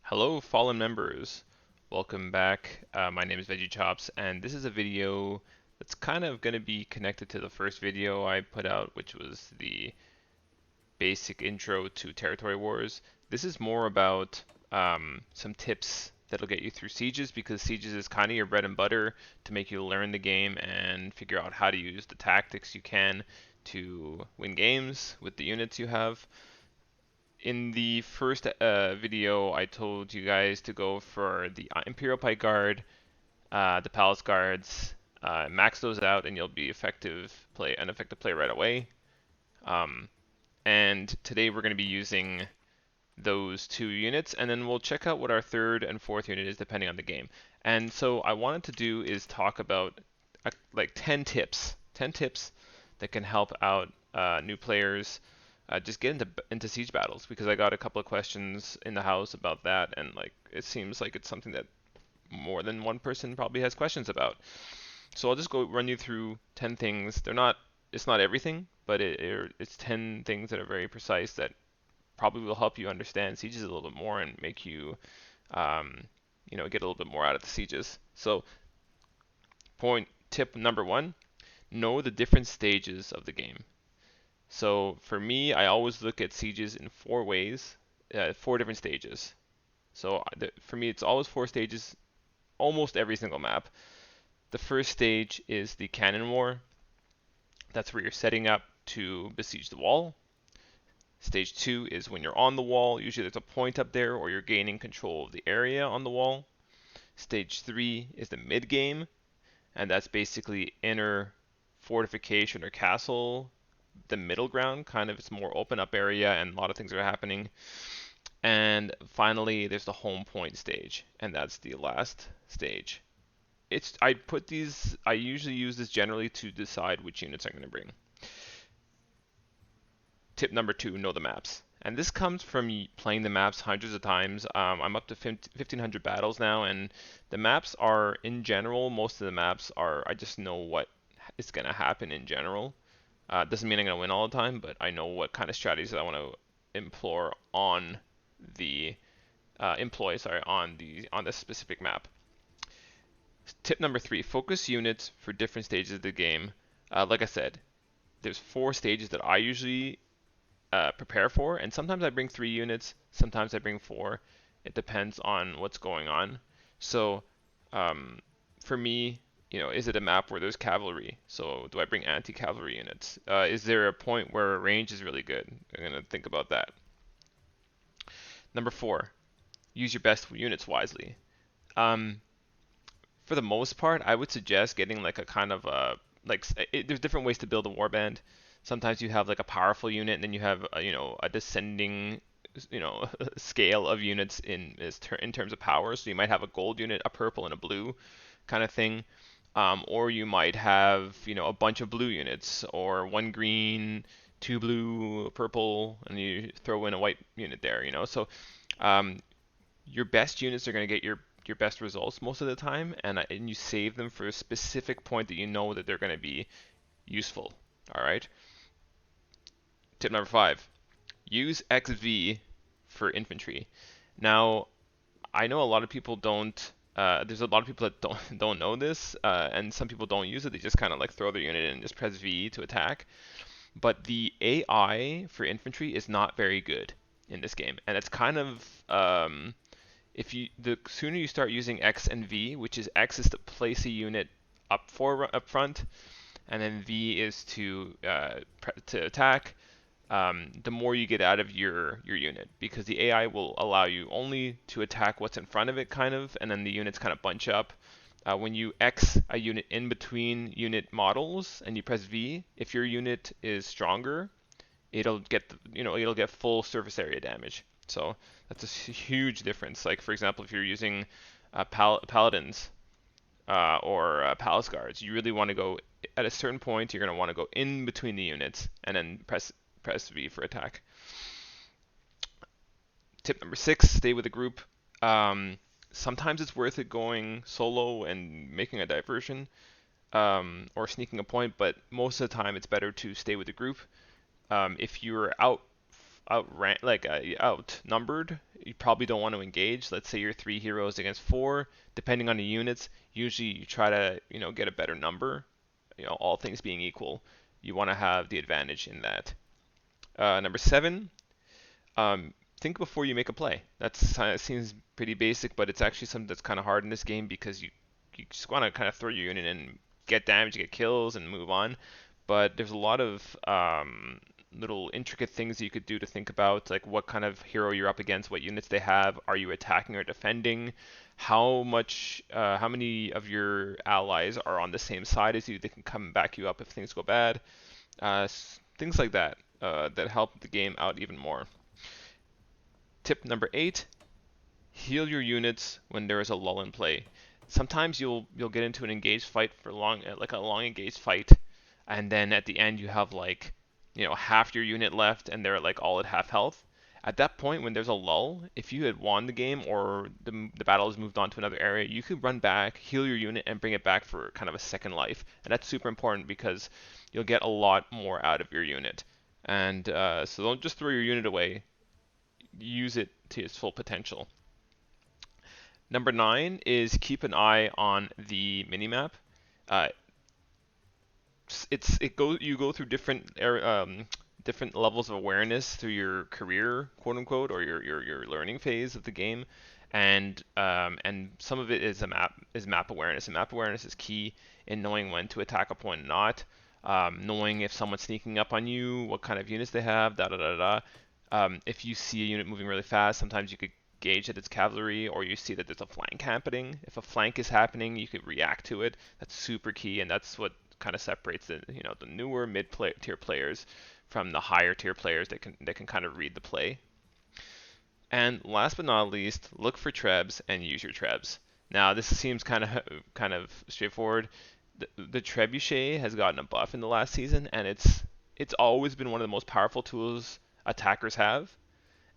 Hello, fallen members. Welcome back. My name is Veggie Chops, and this is a video that's kind of going to be connected to the first video I put out, which was the basic intro to Territory Wars. This is more about some tips that'll get you through sieges, because sieges is kind of your bread and butter to make you learn the game and figure out how to use the tactics you can to win games with the units you have. In the first video, I told you guys to go for the Imperial Pike Guard, the Palace Guards, max those out, and you'll be an effective play right away. Um, and today we're going to be using those two units, and then we'll check out what our third and fourth unit is depending on the game. And so I wanted to do is talk about like 10 tips that can help out new players just get into siege battles, because I got a couple of questions in the house about that, and like it seems like it's something that more than one person probably has questions about. So I'll just go run you through 10 things. It's not everything, but it's 10 things that are very precise that probably will help you understand sieges a little bit more and make you, um, get a little bit more out of the sieges. So point tip number one: know the different stages of the game. So for me, I always look at sieges in four ways, four different stages. So for me, it's always four stages, almost every single map. The first stage is the cannon war. That's where you're setting up to besiege the wall. Stage two is when you're on the wall. Usually there's a point up there, or you're gaining control of the area on the wall. Stage three is the mid game, and that's basically inner fortification or castle, the middle ground, kind of. It's more open up area and a lot of things are happening. And finally, there's the home point stage, and that's the last stage. I usually use this generally to decide which units I'm going to bring. Tip number two: know the maps. And this comes from playing the maps hundreds of times. I'm up to 1,500 battles now, and the maps are, in general, most of the maps are, I just know what is going to happen in general. Doesn't mean I'm going to win all the time, but I know what kind of strategies I want to implore on the on this specific map. Tip number three: focus units for different stages of the game. Like I said, there's four stages that I usually prepare for, and sometimes I bring 3 units, sometimes I bring 4. It depends on what's going on. So for me, is it a map where there's cavalry? So do I bring anti-cavalry units? Is there a point where range is really good? I'm gonna think about that. Number 4, use your best units wisely. Um, for the most part, I would suggest getting like a kind of there's different ways to build a warband. Sometimes you have like a powerful unit, and then you have a descending scale of units in terms of power. So you might have a gold unit, a purple, and a blue kind of thing. Or you might have a bunch of blue units, or one green, two blue, purple, and you throw in a white unit there. So um, your best units are going to get your best results most of the time, and you save them for a specific point that you know that they're going to be useful. All right. Tip number 5: use XV for infantry. Now, I know a lot of people don't. There's a lot of people that don't know this, and some people don't use it. They just kind of like throw their unit in and just press V to attack. But the AI for infantry is not very good in this game, and it's kind of if you the sooner you start using X and V, which is X is to place a unit up front, and then V is to attack. The more you get out of your unit, because the AI will allow you only to attack what's in front of it, kind of, and then the units kind of bunch up. When you X a unit in between unit models and you press V, if your unit is stronger, it'll get full surface area damage. So that's a huge difference. Like for example, if you're using paladins or palace guards, you really want to go at a certain point. You're going to want to go in between the units and then press V for attack. Tip number 6: stay with a group. Sometimes it's worth it going solo and making a diversion, or sneaking a point, but most of the time it's better to stay with the group. If you're outnumbered, you probably don't want to engage. Let's say you're 3 heroes against 4. Depending on the units, usually you try to, get a better number. All things being equal, you want to have the advantage in that. Number 7, think before you make a play. That seems pretty basic, but it's actually something that's kind of hard in this game because you just want to kind of throw your unit in, get damage, get kills, and move on. But there's a lot of little intricate things you could do to think about, like what kind of hero you're up against, what units they have, are you attacking or defending, how many of your allies are on the same side as you, they can come and back you up if things go bad, things like that that help the game out even more. Tip number 8, heal your units when there is a lull in play. Sometimes you'll get into an engaged fight for like a long engaged fight, and then at the end you have like half your unit left and they're like all at half health. At that point, when there's a lull, if you had won the game or the battle has moved on to another area, you could run back, heal your unit, and bring it back for kind of a second life. And that's super important because you'll get a lot more out of your unit. And so don't just throw your unit away. Use it to its full potential. Number 9 is keep an eye on the minimap. Uh, you go through different levels of awareness through your career, quote unquote, or your learning phase of the game, and some of it is map awareness. And map awareness is key in knowing when to attack a point and not, knowing if someone's sneaking up on you, what kind of units they have, da da da da. If you see a unit moving really fast, sometimes you could gauge that it's cavalry, or you see that there's a flank happening. If a flank is happening, you could react to it. That's super key, and that's what kind of separates the newer tier players from the higher tier players that can kind of read the play. And last but not least, look for trebs and use your trebs. Now this seems kind of straightforward. The trebuchet has gotten a buff in the last season, and it's always been one of the most powerful tools attackers have,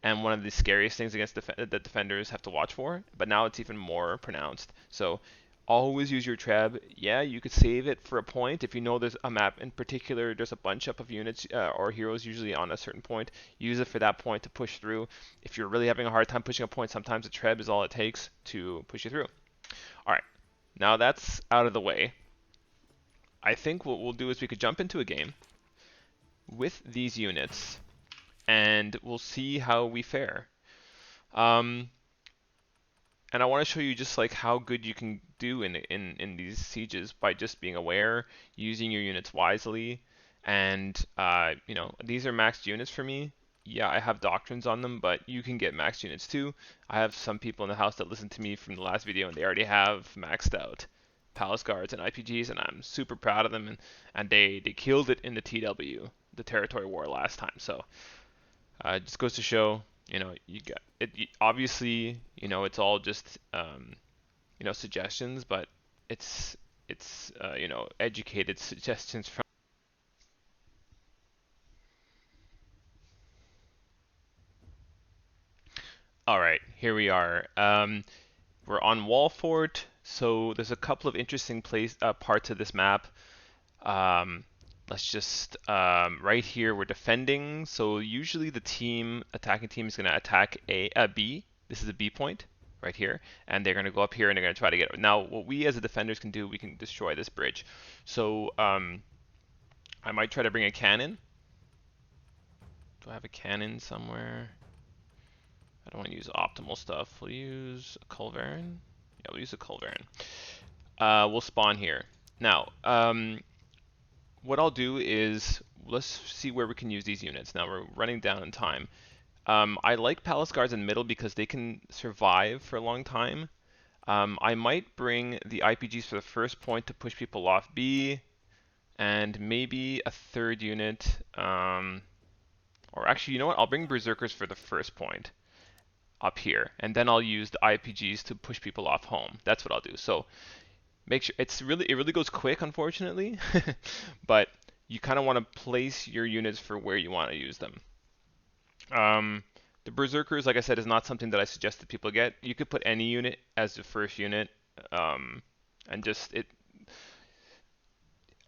and one of the scariest things against that defenders have to watch for. But now it's even more pronounced. So always use your treb. Yeah, you could save it for a point if you know there's a map in particular. There's a bunch up of units or heroes usually on a certain point. Use it for that point to push through. If you're really having a hard time pushing a point, sometimes a treb is all it takes to push you through. All right, now that's out of the way. I think what we'll do is we could jump into a game with these units, and we'll see how we fare. And I want to show you just like how good you can do in these sieges by just being aware, using your units wisely, and these are maxed units for me. Yeah, I have doctrines on them, but you can get maxed units too. I have some people in the house that listened to me from the last video, and they already have maxed out Palace Guards and IPGs, and I'm super proud of them. And they killed it in the TW, the Territory War last time. So it just goes to show, you got it. Obviously, it's all just suggestions, but it's educated suggestions from. All right, here we are. We're on Wallfort, so there's a couple of interesting parts of this map. Let's just right here we're defending. So usually the attacking team is going to attack B. This is a B point right here, and they're going to go up here and they're going to try to get. Now what we as the defenders can do, we can destroy this bridge. So I might try to bring a cannon. Do I have a cannon somewhere? I don't want to use optimal stuff. We'll use a Culverin. Yeah, we'll use a Culverin. We'll spawn here. Now, what I'll do is, let's see where we can use these units. Now we're running down in time. I like Palace Guards in middle because they can survive for a long time. I might bring the IPGs for the first point to push people off B, and maybe a third unit. Or actually, you know what? I'll bring Berserkers for the first point up here, and then I'll use the IPGs to push people off home. That's what I'll do. So make sure it really goes quick, unfortunately, but you kind of want to place your units for where you want to use them. The Berserkers, like I said, is not something that I suggest that people get. You could put any unit as the first unit, and just it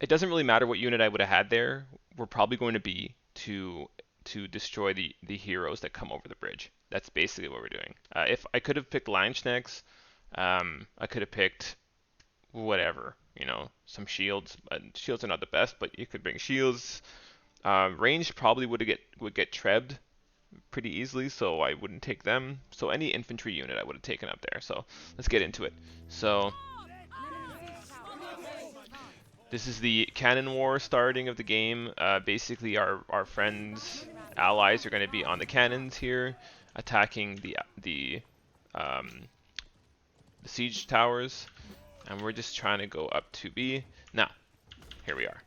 doesn't really matter what unit I would have had there. We're probably going to be to to destroy the heroes that come over the bridge. That's basically what we're doing. If I could have picked Lionschnecks, I could have picked whatever, you know, some shields. Shields are not the best, but you could bring shields. Range probably would get trebbed pretty easily, so I wouldn't take them. So any infantry unit I would have taken up there. So let's get into it. So this is the cannon war starting of the game. Basically, our friends, allies are going to be on the cannons here, attacking the siege towers, and we're just trying to go up to B. Now, here we are.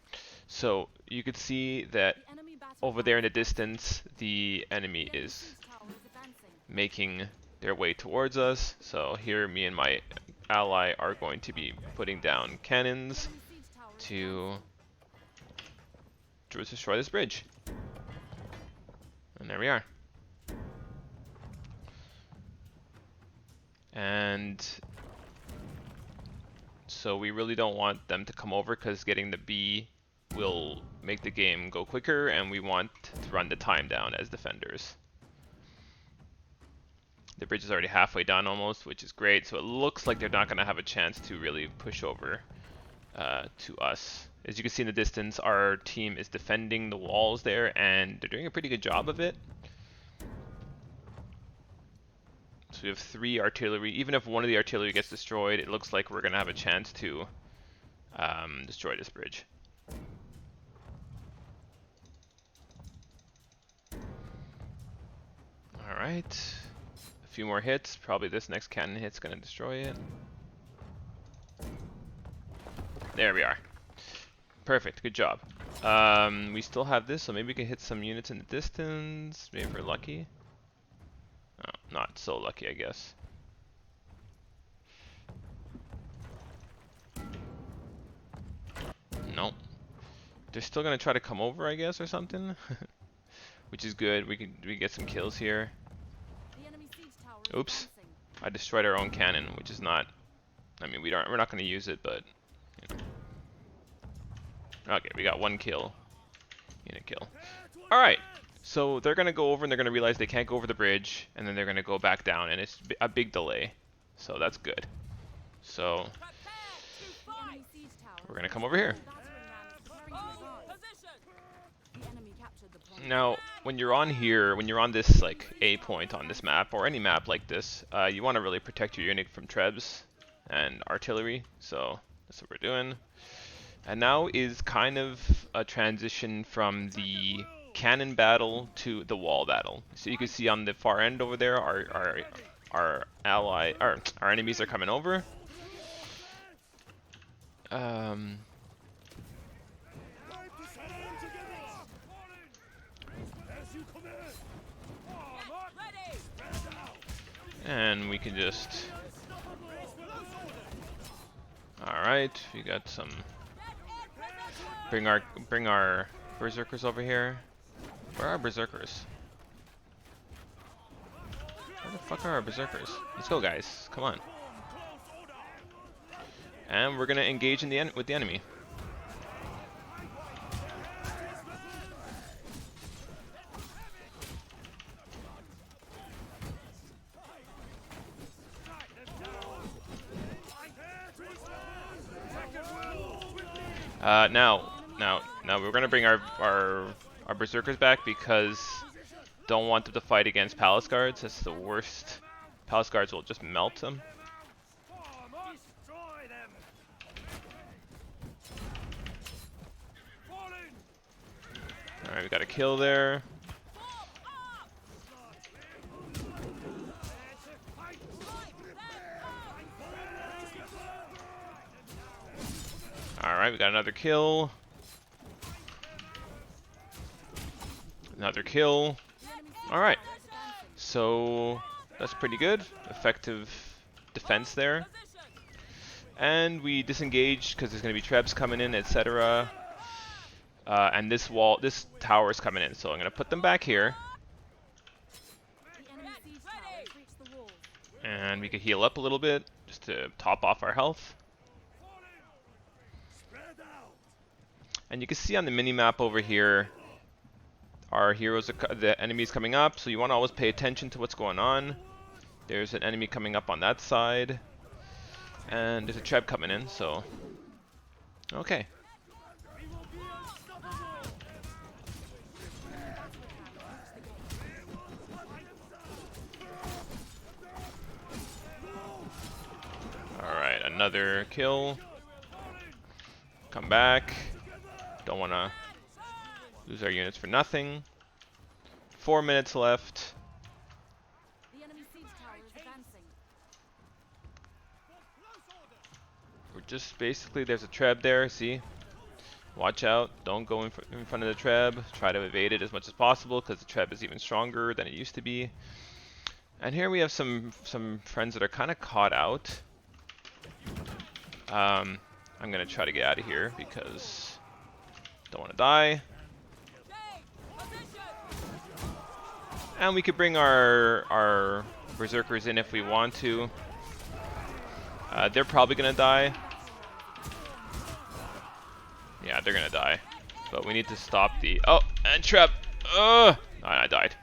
So you could see that over there in the distance, the enemy is making their way towards us. So here, me and my ally are going to be putting down cannons to destroy this bridge. And there we are. And so we really don't want them to come over, because getting the B will make the game go quicker, and we want to run the time down as defenders. The bridge is already halfway done almost, which is great, so it looks like they're not going to have a chance to really push over to us. As you can see in the distance, our team is defending the walls there, and they're doing a pretty good job of it. So we have 3 artillery. Even if one of the artillery gets destroyed, it looks like we're going to have a chance to destroy this bridge. Alright. A few more hits. Probably this next cannon hit's going to destroy it. There we are. Perfect. Good job. We still have this, so maybe we can hit some units in the distance. Maybe if we're lucky. Oh, not so lucky, I guess. Nope. They're still gonna try to come over, I guess, or something. Which is good. We get some kills here. Oops. I destroyed our own cannon, which is not. I mean, we're not gonna use it, but you know. Okay, we got 1 kill. Unit kill. All right. So they're going to go over and they're going to realize they can't go over the bridge, and then they're going to go back down, and it's a big delay. So that's good. So we're going to come over here. Now, when you're on here, when you're on this like A point on this map, or any map like this, you want to really protect your unit from trebs and artillery. So that's what we're doing. And now is kind of a transition from the cannon battle to the wall battle. So you can see on the far end over there, our enemies are coming over. And we can just. All right, we got some. Bring our berserkers over here. Where are our berserkers? Where the fuck are our berserkers? Let's go, guys. Come on. And we're gonna engage in with the enemy. Now we're gonna bring our berserkers back, because don't want them to fight against palace guards. That's the worst. Palace guards will just melt them. All right, we got a kill there. All right, we got another kill. Another kill. All right. So that's pretty good. Effective defense there. And we disengage because there's going to be trebs coming in, etc. And this tower is coming in. So I'm going to put them back here. And we could heal up a little bit just to top off our health. And you can see on the mini-map over here, Our heroes, the enemies coming up, so you want to always pay attention to what's going on. There's an enemy coming up on that side, and there's a treb coming in, so okay. Alright, another kill. Come back. Don't want to lose our units for nothing. 4 minutes left. We're just basically, there's a treb there, see? Watch out, don't go in front of the treb. Try to evade it as much as possible because the treb is even stronger than it used to be. And here we have some friends that are kind of caught out. I'm gonna try to get out of here because don't want to die. And we could bring our berserkers in if we want to. They're probably gonna die. Yeah, they're gonna die. But we need to stop the... Oh, and trap! Oh, I died.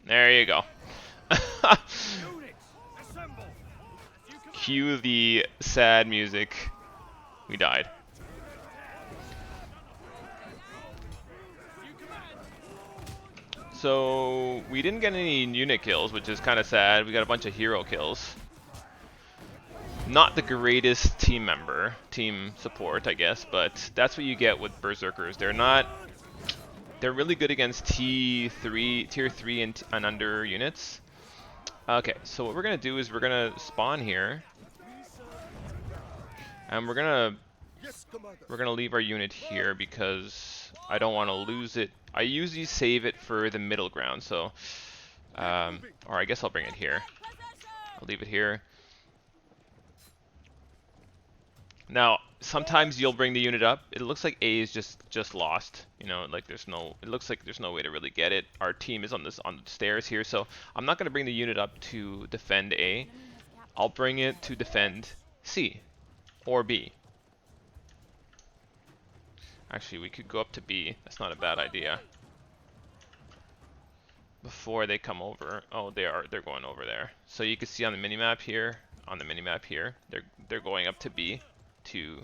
There you go. Cue the sad music. We died. So, we didn't get any unit kills, which is kind of sad. We got a bunch of hero kills. Not the greatest team support, I guess, but that's what you get with berserkers. They're really good against tier 3 and under units. Okay, so what we're gonna do is we're gonna spawn here, and we're gonna leave our unit here because I don't want to lose it. I usually save it for the middle ground, so or I guess I'll bring it here. I'll leave it here. Now, sometimes you'll bring the unit up. It looks like A is just lost. You know, like it looks like there's no way to really get it. Our team is on the stairs here, so I'm not going to bring the unit up to defend A. I'll bring it to defend C or B. Actually, we could go up to B. That's not a bad idea. Before they come over. Oh, they're going over there. So you can see on the minimap here, they're going up to B to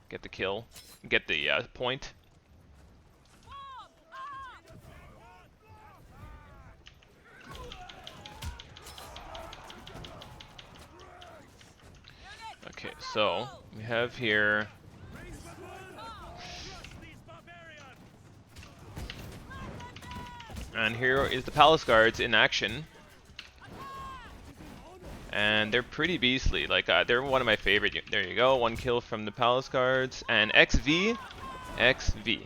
get the kill, get the point. Okay, so we have here and here is the palace guards in action. And they're pretty beastly. Like they're one of my favorite. There you go. One kill from the palace guards. And XV, XV,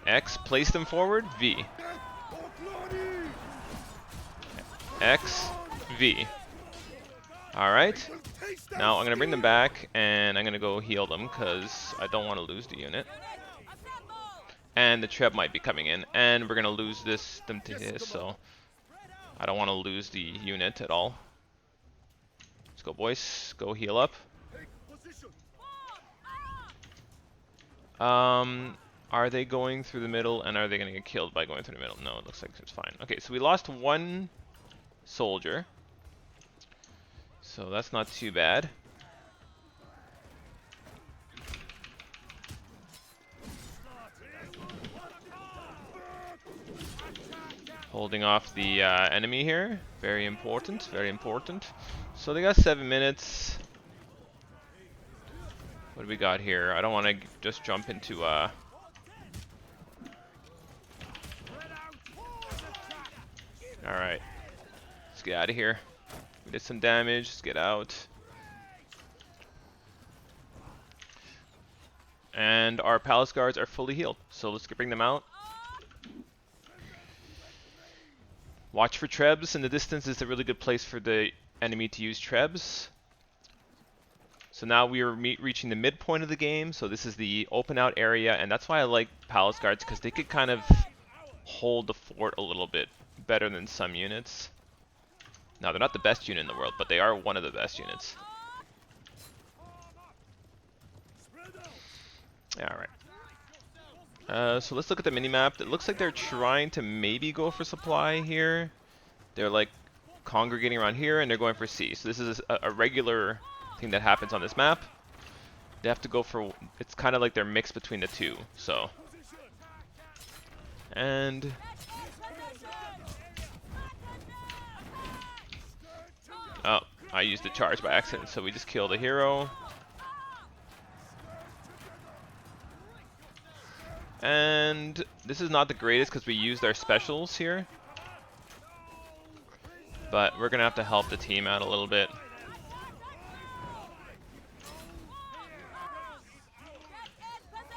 X. Place them forward. V. X, V. All right. Now I'm gonna bring them back, and I'm gonna go heal them because I don't want to lose the unit. And the treb might be coming in, and we're gonna lose them to this. So I don't want to lose the unit at all. Go boys, go heal up. Are they going through the middle, and are they going to get killed by going through the middle? No, it looks like it's fine. Okay, so we lost one soldier. So that's not too bad. Holding off the enemy here. Very important, very important. So they got 7 minutes. What do we got here? I don't want to just jump into Alright. Let's get out of here. We did some damage. Let's get out. And our palace guards are fully healed. So let's bring them out. Watch for trebs in the distance. Is a really good place for the enemy to use trebs. So now we are reaching the midpoint of the game. So this is the open out area, and that's why I like palace guards, because they could kind of hold the fort a little bit better than some units. Now they're not the best unit in the world, but they are one of the best units. Alright. So let's look at the minimap. It looks like they're trying to maybe go for supply here. They're like congregating around here and they're going for C. So this is a regular thing that happens on this map. They have to go for, it's kind of like they're mixed between the two. So, and oh, I used the charge by accident, so we just killed a hero. And this is not the greatest because we used our specials here. But we're going to have to help the team out a little bit.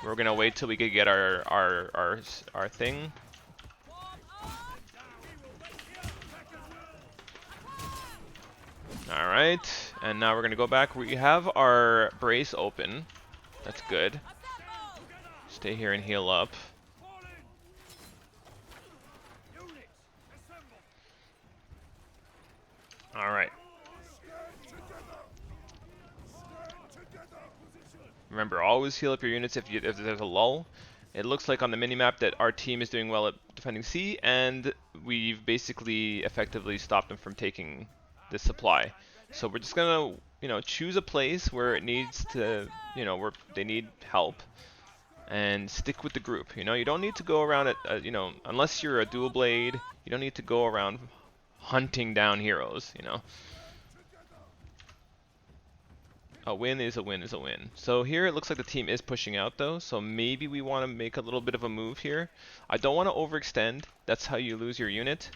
We're going to wait till we could get our thing. Alright, and now we're going to go back. We have our brace open. That's good. Stay here and heal up. Alright. Remember, always heal up your units if there's a lull. It looks like on the minimap that our team is doing well at defending C, and we've basically effectively stopped them from taking this supply. So we're just gonna, choose a place where it needs to, where they need help, and stick with the group. You don't need to go around it, unless you're a dual blade, you don't need to go around hunting down heroes, A win is a win is a win. So here it looks like the team is pushing out though, so maybe we want to make a little bit of a move here. I don't want to overextend. That's how you lose your unit.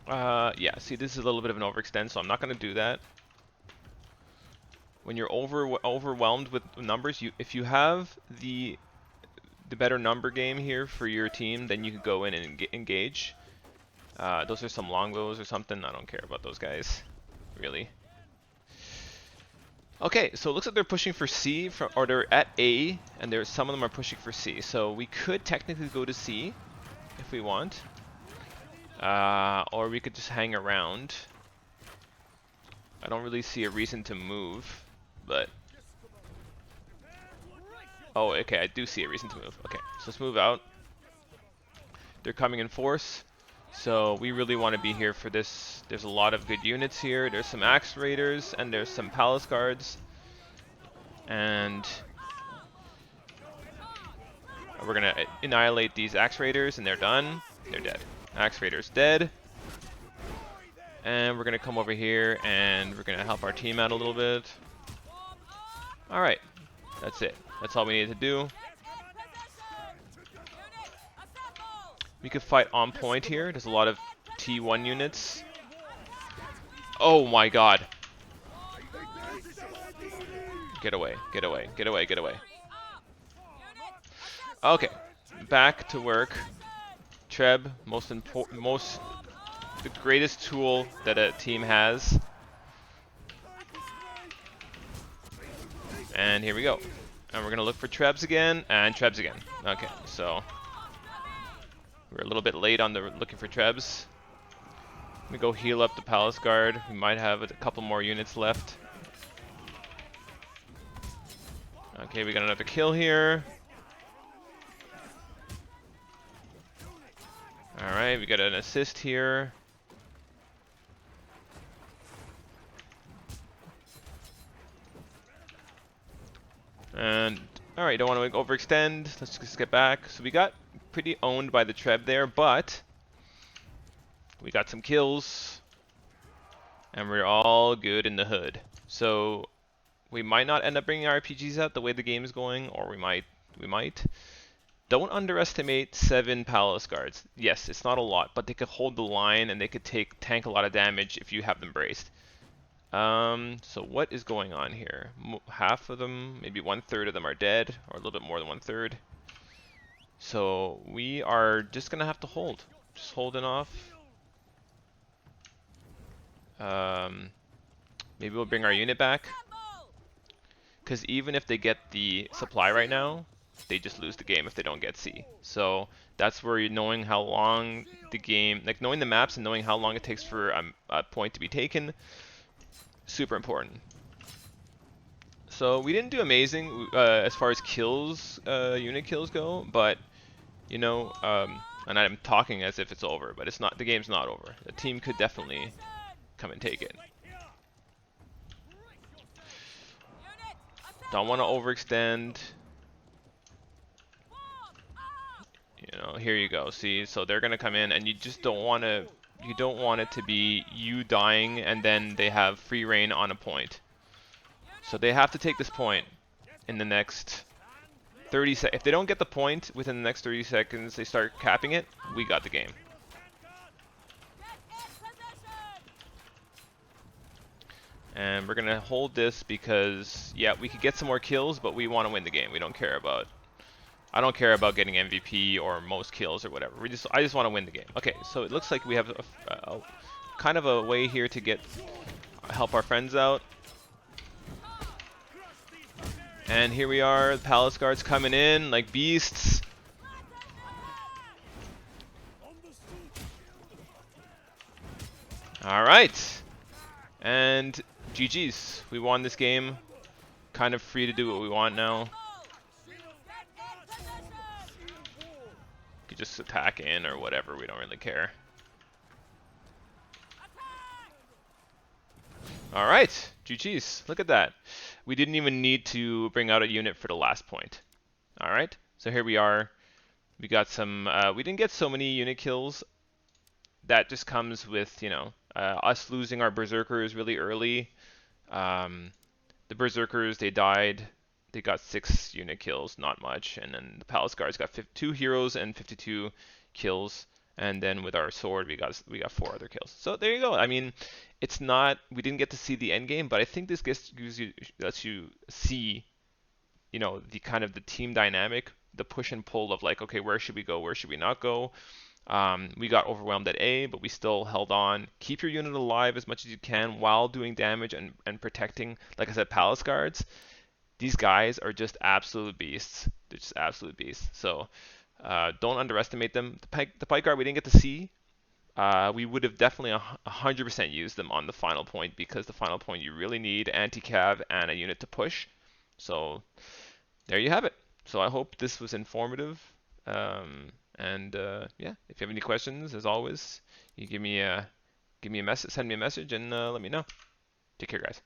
Yeah, see, this is a little bit of an overextend, so I'm not going to do that. When you're overwhelmed with numbers, if you have the better number game here for your team, then you can go in and engage. Those are some longbows or something. I don't care about those guys, really. Okay, so it looks like they're pushing for C, or they're at A, and some of them are pushing for C. So we could technically go to C if we want. Or we could just hang around. I don't really see a reason to move, but... Oh, okay, I do see a reason to move. Okay, so let's move out. They're coming in force, so we really want to be here for this. There's a lot of good units here. There's some Axe Raiders, and there's some Palace Guards. And... we're gonna annihilate these Axe Raiders, and they're done. They're dead. Axe Raider's dead. And we're gonna come over here and we're gonna help our team out a little bit. Alright, that's it. That's all we needed to do. We could fight on point here. There's a lot of T1 units. Oh my god. Get away, get away, get away, get away. Okay, back to work. Treb, the greatest tool that a team has. And here we go. And we're gonna look for Trebs again, and Trebs again. Okay, so we're a little bit late on the looking for Trebs. Let me go heal up the Palace Guard. We might have a couple more units left. Okay, we got another kill here. Alright, we got an assist here. And, alright, don't want to overextend. Let's just get back. So we got pretty owned by the Treb there, but we got some kills. And we're all good in the hood. So we might not end up bringing our RPGs out the way the game is going, or we might. Don't underestimate 7 Palace Guards. Yes, it's not a lot, but they could hold the line and they could tank a lot of damage if you have them braced. So what is going on here? Half of them, maybe 1/3 of them are dead, or a little bit more than 1/3. So we are just gonna have to hold. Just holding off. Maybe we'll bring our unit back. Because even if they get the supply right now, they just lose the game if they don't get C. So that's where knowing how long the game, like knowing the maps and knowing how long it takes for a point to be taken, super important. So we didn't do amazing as far as kills, unit kills go, but you know, and I'm talking as if it's over, but it's not. The game's not over. The team could definitely come and take it. Don't want to overextend. You know, here you go. See, so they're gonna come in, and you just don't want to. You don't want it to be you dying, and then they have free reign on a point. So they have to take this point in the next 30 seconds. If they don't get the point within the next 30 seconds, they start capping it. We got the game. And we're gonna hold this because, yeah, we could get some more kills, but we want to win the game. We don't care about. I don't care about getting MVP or most kills or whatever. I just want to win the game. Okay, so it looks like we have a kind of a way here to help our friends out. And here we are, the Palace Guards coming in like beasts. All right, and GG's. We won this game. Kind of free to do what we want now. Could just attack in or whatever. We don't really care. All right, GG's. Look at that. We didn't even need to bring out a unit for the last point. All right, so here we are. We got some. We didn't get so many unit kills. That just comes with, you know, us losing our berserkers really early. The berserkers, they died. They got 6 unit kills, not much. And then the palace guards got 2 heroes and 52 kills. And then with our sword, we got 4 other kills. So there you go. I mean, it's not. We didn't get to see the end game, but I think this lets you see, you know, the kind of the team dynamic, the push and pull of like, okay, where should we go? Where should we not go? We got overwhelmed at A, but we still held on. Keep your unit alive as much as you can while doing damage and protecting. Like I said, palace guards. These guys are just absolute beasts. They're just absolute beasts. So don't underestimate them. The pike guard we didn't get to see. We would have definitely 100% used them on the final point because the final point you really need anti-cav and a unit to push. So there you have it. So I hope this was informative. Yeah, if you have any questions, as always, you give me a message, send me a message, and let me know. Take care, guys.